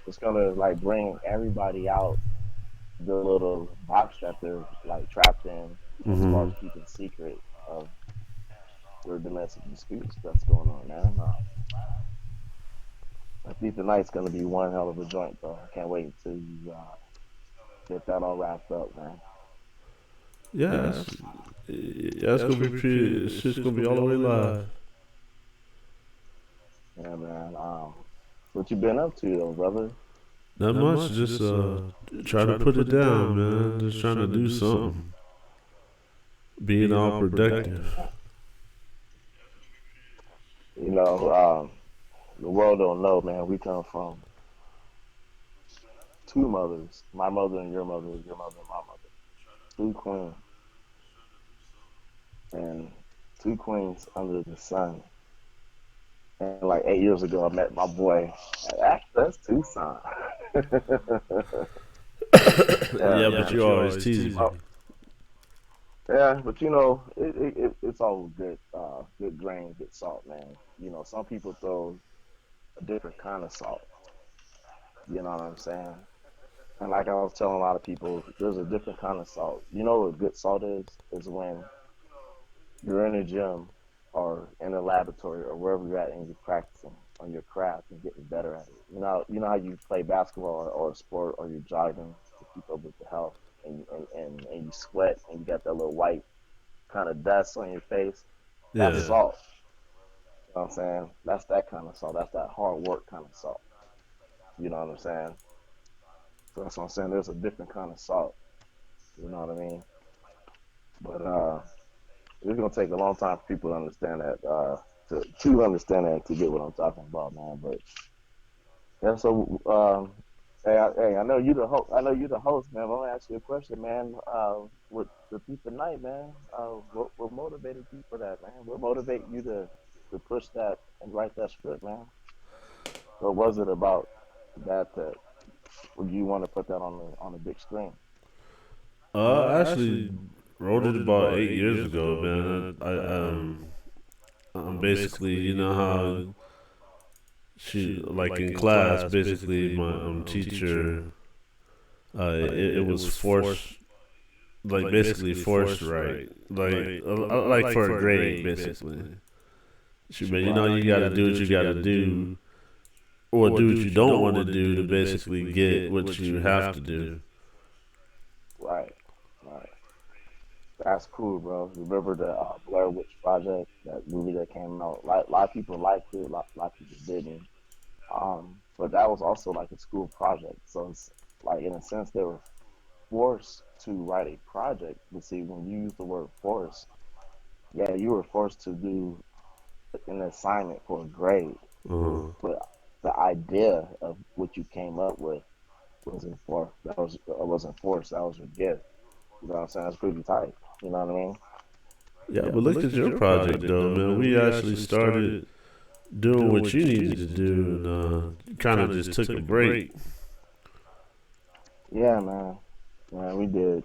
It's gonna like bring everybody out the little box that they're like trapped in as far Mm-hmm. as keeping secret of their domestic disputes that's going on, man. I think tonight's gonna be one hell of a joint, though. I can't wait until you get that all wrapped up, man. Yeah, that's gonna be pretty. It's just gonna be all the way live. Yeah, man. What you been up to, though, brother? Not much. Just try to put it down, man. Just trying to do something. Being all productive. You know, the world don't know, man. We come from two mothers, my mother and your mother and my mother, two queens, and two queens under the sun. And like 8 years ago, I met my boy. That's Tucson. Yeah, Yeah, but man. you always tease me. Oh, yeah, but you know, it's all good, good grain, good salt, man. You know, some people throw a different kind of salt. You know what I'm saying? And like I was telling a lot of people, there's a different kind of salt. You know what good salt is? Is when you're in a gym or in a laboratory or wherever you're at and you're practicing on your craft and getting better at it. You know how you play basketball or a sport or you're jogging to keep up with the health and you sweat and you got that little white kind of dust on your face. That's Yeah. salt. You know what I'm saying? That's that kind of salt. That's that hard work kind of salt. You know what I'm saying? So that's what I'm saying. There's a different kind of salt. You know what I mean? But it's gonna take a long time for people to understand that. To understand that to get what I'm talking about, man. But yeah, so hey, I know you the host. I know you the host, man. But I'm gonna ask you a question, man. With the Thief of Night, man. What motivated you for that, man? What motivated you to push that and write that script, man? What was it about that you want to put that on the big screen? I actually wrote it about 8 years ago, man. I'm basically, you know how she like in class, basically my teacher, it was forced, like basically forced right, like for a grade, basically. But you know, you got to do what you got to do, or do what you don't want to do to basically get what you have to do. Right, right. That's cool, bro. Remember the Blair Witch Project, that movie that came out? A lot of people liked it, a lot of people didn't. But that was also like a school project. So it's like in a sense they were forced to write a project. But see, when you use the word force, yeah, you were forced to do an assignment for a grade. Uh-huh. But the idea of what you came up with wasn't for that wasn't forced. That was your gift. You know what I'm saying? That's pretty tight. You know what I mean? Yeah, but look at your project though, man. We actually started doing what you needed to do, and kind of just took a break. Yeah, man. Man, we did.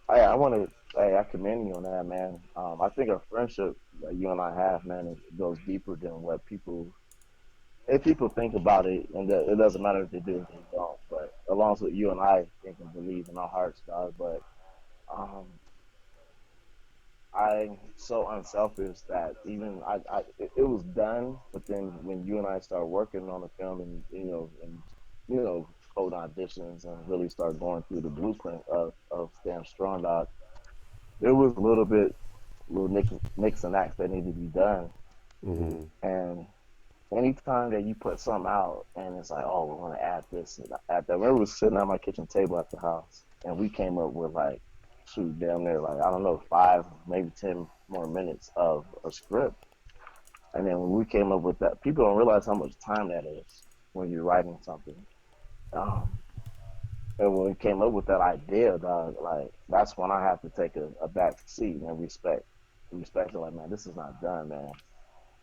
I want to. Hey, I commend you on that, man. I think our friendship that you and I have, man, it goes deeper than what people. If people think about it, and that it doesn't matter if they do or they don't. But along with you and I think and believe in our hearts, God. But um, I'm so unselfish that even it was done. But then when you and I started working on the film, and you know, code auditions and really start going through the blueprint of Stan Strong Dog, there was a little bit little nicks and acts that need to be done. Mm-hmm. And anytime that you put something out and it's like, oh, we want to add this and add that. I remember we was sitting at my kitchen table at the house and we came up with like, shoot, damn near like, I don't know, 5, maybe 10 more minutes of a script. And then when we came up with that, people don't realize how much time that is when you're writing something. Um, and when we came up with that idea, dog, like that's when I have to take a back seat and respect it. Like, man, this is not done, man.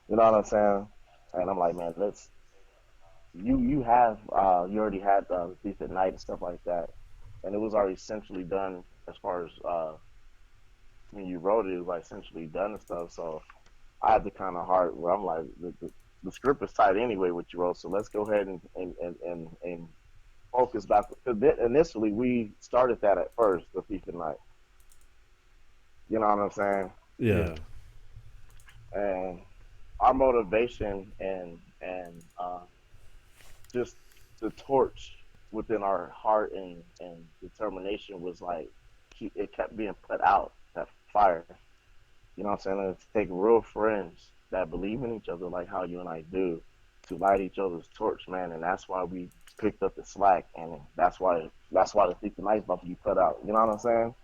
You know what I'm saying? And I'm like, man, let's you have you already had the Thief at Night and stuff like that, and it was already essentially done as far as when you wrote it, it was like essentially done and stuff. So I had the kind of heart where I'm like, the script is tight anyway, what you wrote, so let's go ahead and focus back because initially we started that at first, the FIFA night. You know what I'm saying? Yeah. And our motivation and just the torch within our heart and determination was like it kept being put out that fire. You know what I'm saying? To take real friends that believe in each other like how you and I do to light each other's torch, man. And that's why we picked up the slack, and that's why the Thief Tonight's about to be put out. You know what I'm saying?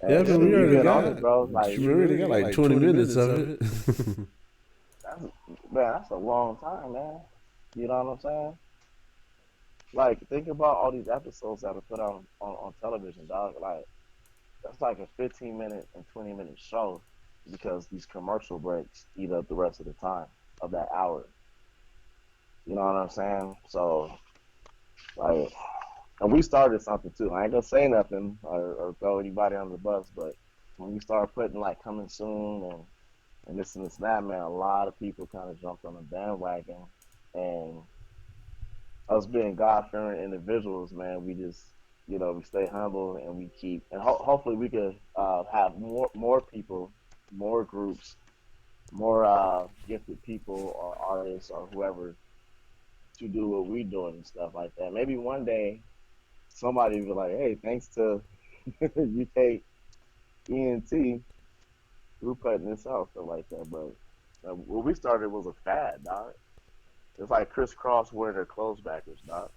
Yeah, And but shit, we we've already been on it, got bro. we already got like 20 minutes of it. That's man, that's a long time, man. You know what I'm saying? Like, think about all these episodes that are put on television, dog. Like, that's like a 15-minute and 20-minute show because these commercial breaks eat up the rest of the time of that hour. You know what I'm saying? So, like, and we started something too. I ain't gonna say nothing or throw anybody on the bus, but when we started putting like coming soon and this and this and that, man, a lot of people kind of jumped on the bandwagon. And us being God fearing individuals, man, we just we stay humble and we keep and hopefully we could have more people, more groups, more gifted people or artists or whoever to do what we doing and stuff like that. Maybe one day somebody will be like, hey, thanks to UK ENT, we're putting this out stuff like that. But what we started was a fad, dog. It's like crisscross wearing their clothes backwards, dog.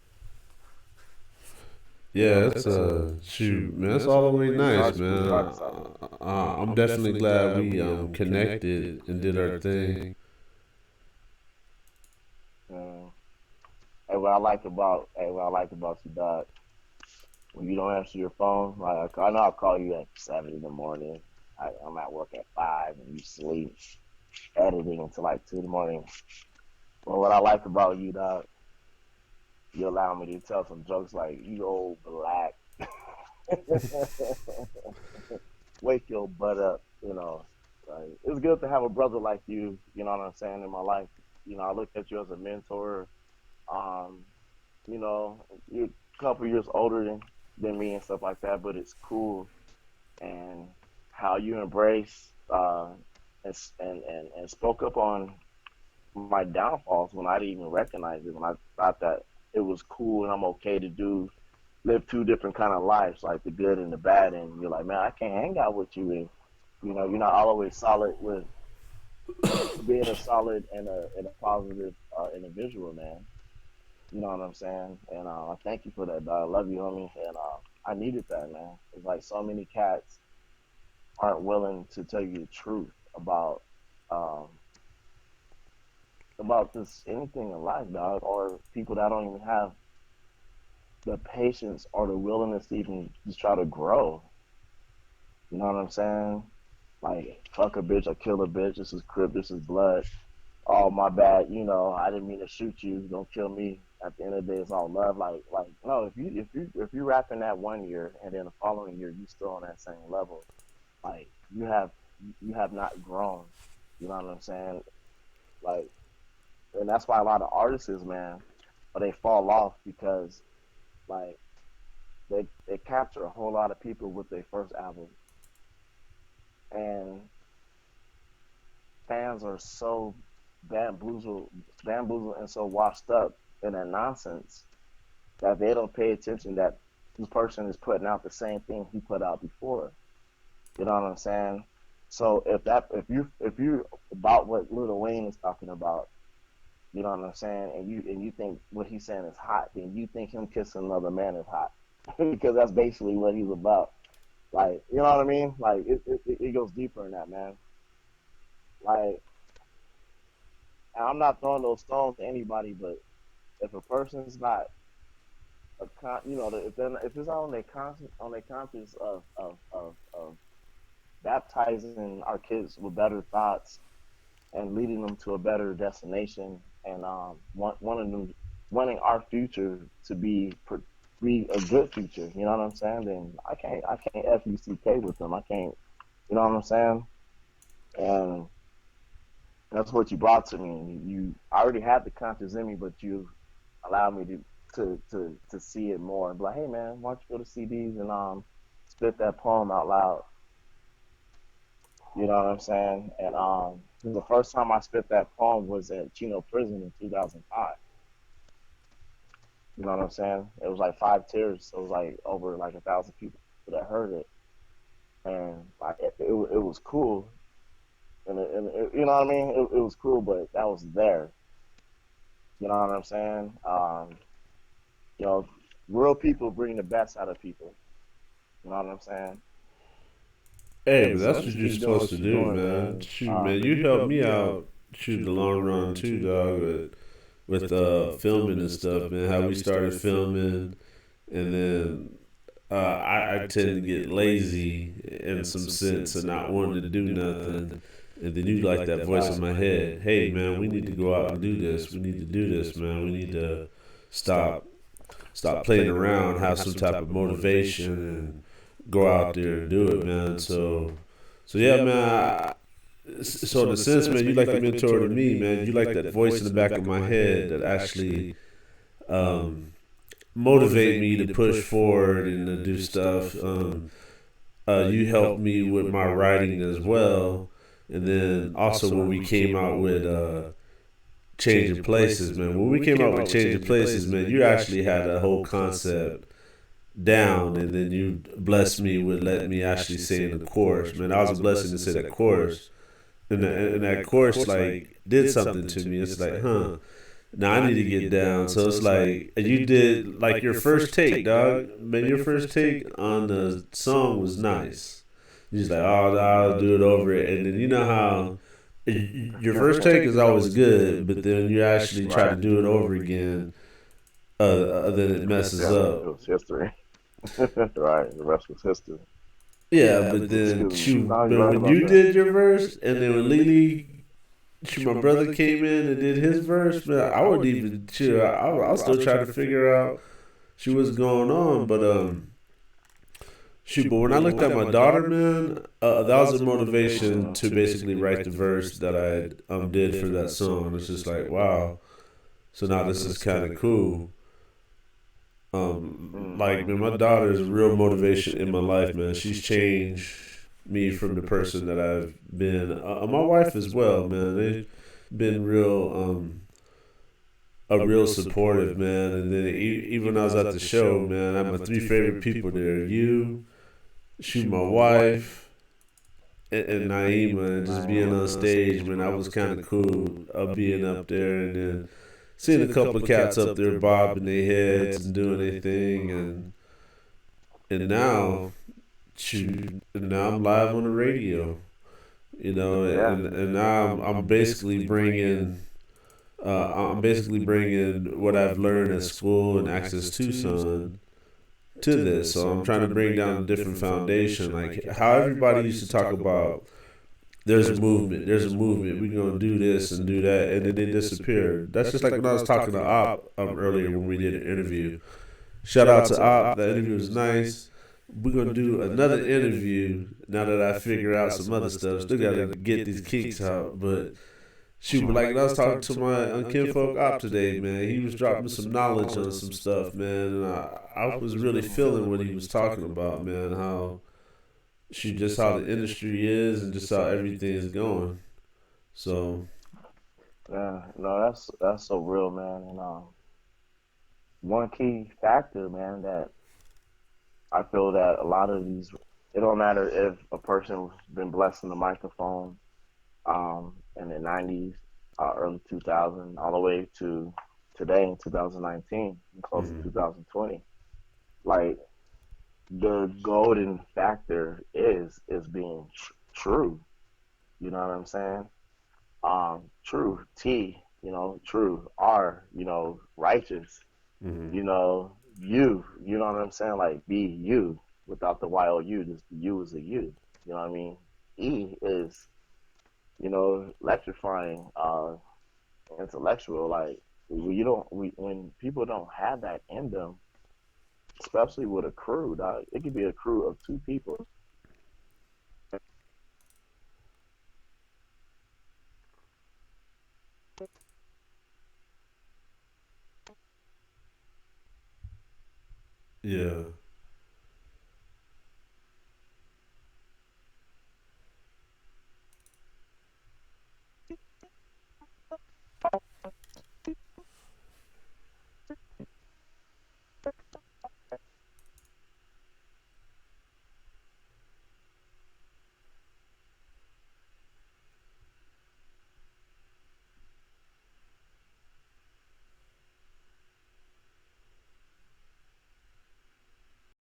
You know Yeah, what I'm it's saying? shoot, man. It's all the way We nice, started we man. started something. I'm definitely glad we connected and did our thing. Uh, what I like about you, dog, when you don't answer your phone, like I know I'll call you at 7 in the morning. I'm at work at 5 and you sleep editing until like 2 in the morning. But what I like about you, dog, you allow me to tell some jokes like you old black. Wake your butt up, you know. Like, it's good to have a brother like you know what I'm saying, in my life. I look at you as a mentor. Um, you're a couple years older than me and stuff like that, but it's cool and how you embrace and spoke up on my downfalls when I didn't even recognize it, when I thought that it was cool and I'm okay to live two different kind of lives, like the good and the bad, and you're like, man, I can't hang out with you, and you're not always solid with being a solid and a positive individual, man. You know what I'm saying? And I thank you for that, dog. I love you, homie, and I needed that, man. It's like so many cats aren't willing to tell you the truth um, about just anything in life, dog, or people that don't even have the patience or the willingness to even just try to grow. You know what I'm saying? Like, fuck a bitch, I kill a bitch. This is crip. This is blood. Oh, my bad. I didn't mean to shoot you. Don't kill me. At the end of the day, it's all love. Like no. If you rapping that one year and then the following year you still on that same level, like you have not grown. You know what I'm saying? Like, and that's why a lot of artists, man, or they fall off because like they capture a whole lot of people with their first album, and fans are so bamboozled, bamboozled and so washed up in that nonsense that they don't pay attention that this person is putting out the same thing he put out before. You know what I'm saying? So if you about what Lil Wayne is talking about, you know what I'm saying, and you think what he's saying is hot, then you think him kissing another man is hot because that's basically what he's about. Like, you know what I mean? Like it goes deeper than that, man. Like, and I'm not throwing those stones to anybody, but if a person's not if it's on their conscience of baptizing our kids with better thoughts and leading them to a better destination and wanting our future to be a good future. You know what I'm saying? Then I can't fuck with them. I can't. You know what I'm saying? And that's what you brought to me. I already had the conscience in me, but you allowed me to. to see it more and be like, hey man, why don't you go to CDs and spit that poem out loud? You know what I'm saying? And the first time I spit that poem was at Chino Prison in 2005. You know what I'm saying? It was like 5 tiers. So it was like over like 1,000 people that heard it, and like it was cool. And you know what I mean? It was cool, but that was there. You know what I'm saying? You know, real people bring the best out of people. You know what I'm saying? Hey, And but so that's what just you're keep doing supposed what to you're do, doing, man. man. Shoot, man, you helped me out shoot the long run too, dog. With filming and stuff, man. How we started filming, and then I tend to get lazy in some sense and not wanting to do nothing. And then you like that voice in my head. Hey, man, we need to go out and do this. We need to do this, man. We need to stop stop playing around, have some type of motivation, and go out there and do it, man. So yeah, man. So in a sense, man, you like a mentor to me, man. You like that voice in the back of my head that actually um, motivate me to push forward and to do stuff. You helped me with my writing as well, and then also when we came out with changing places, man. When we came out with changing places, man, you actually had a whole concept down, and then you blessed me with letting me actually say in the chorus, man. That was a blessing to say that chorus, and that chorus like did something to me. It's like, huh. Now I need to get down. So it's like you did like your first take, dog. Man, your first take on the song was nice. You're just like, oh, I'll do it over it, and then you know how your first take is always good, but then you actually try to Right. do it over again, then it messes Yeah, it up. was history. Right. The rest was history. Yeah, but then Excuse me. shoot, No, you're man, right when about you that. did your verse, and then when Lily, shoot, my brother came in and did his verse, man, I would even chill. I was still trying to figure out shoot what's going on, but shoot, but when I looked at my daughter, man, that was a motivation to basically write the verse that I did for that song. It's just like, wow. So now this is kind of cool. Like, Hmm. man, my daughter is a real motivation in my life, man. She's changed me from the person that I've been. My wife as well, man. They've been a real supportive, man. And then even when I was at the show, man, I had my three favorite people there. You, shoot, my wife, and Naima, and just being on stage, man, that was kind of cool. Being up there and then seeing a couple of cats up there bobbing their heads and doing their thing, and now, shoot, now I'm live on the radio, you know, Yeah. and now I'm basically bringing what I've learned at school and Access Tucson to this. So I'm trying to bring down a different foundation, like how everybody used to talk about. There's a movement. There's a movement. We're gonna do this and do that, and then they disappeared. That's just like when I was talking to Op earlier when we did an interview. Shout out to Op. That interview was nice. We're gonna do another interview now that I figure out some other stuff. Still gotta get these kinks out, but shoot. But like when I was talking to my kinfolk Op today, man, he was dropping some knowledge on some stuff, man, and I was really feeling what he was talking about, man. How shoot, just how the industry is and just how everything is going. So Yeah. No, that's so real, man. And one key factor, man, that I feel that a lot of these, it don't matter if a person's been blessed in the microphone in the 90s, early 2000, all the way to today in 2019, and close to mhm. 2020. Like the golden factor is being true. You know what I'm saying? True T. You know, true R. You know, righteous. Mhm. You know, you. You know what I'm saying? Like be you without the YOU. Just the you is a you. You know what I mean? E is electrifying, intellectual. Like you don't when people don't have that in them, especially with a crew, dog, it could be a crew of two people. Yeah.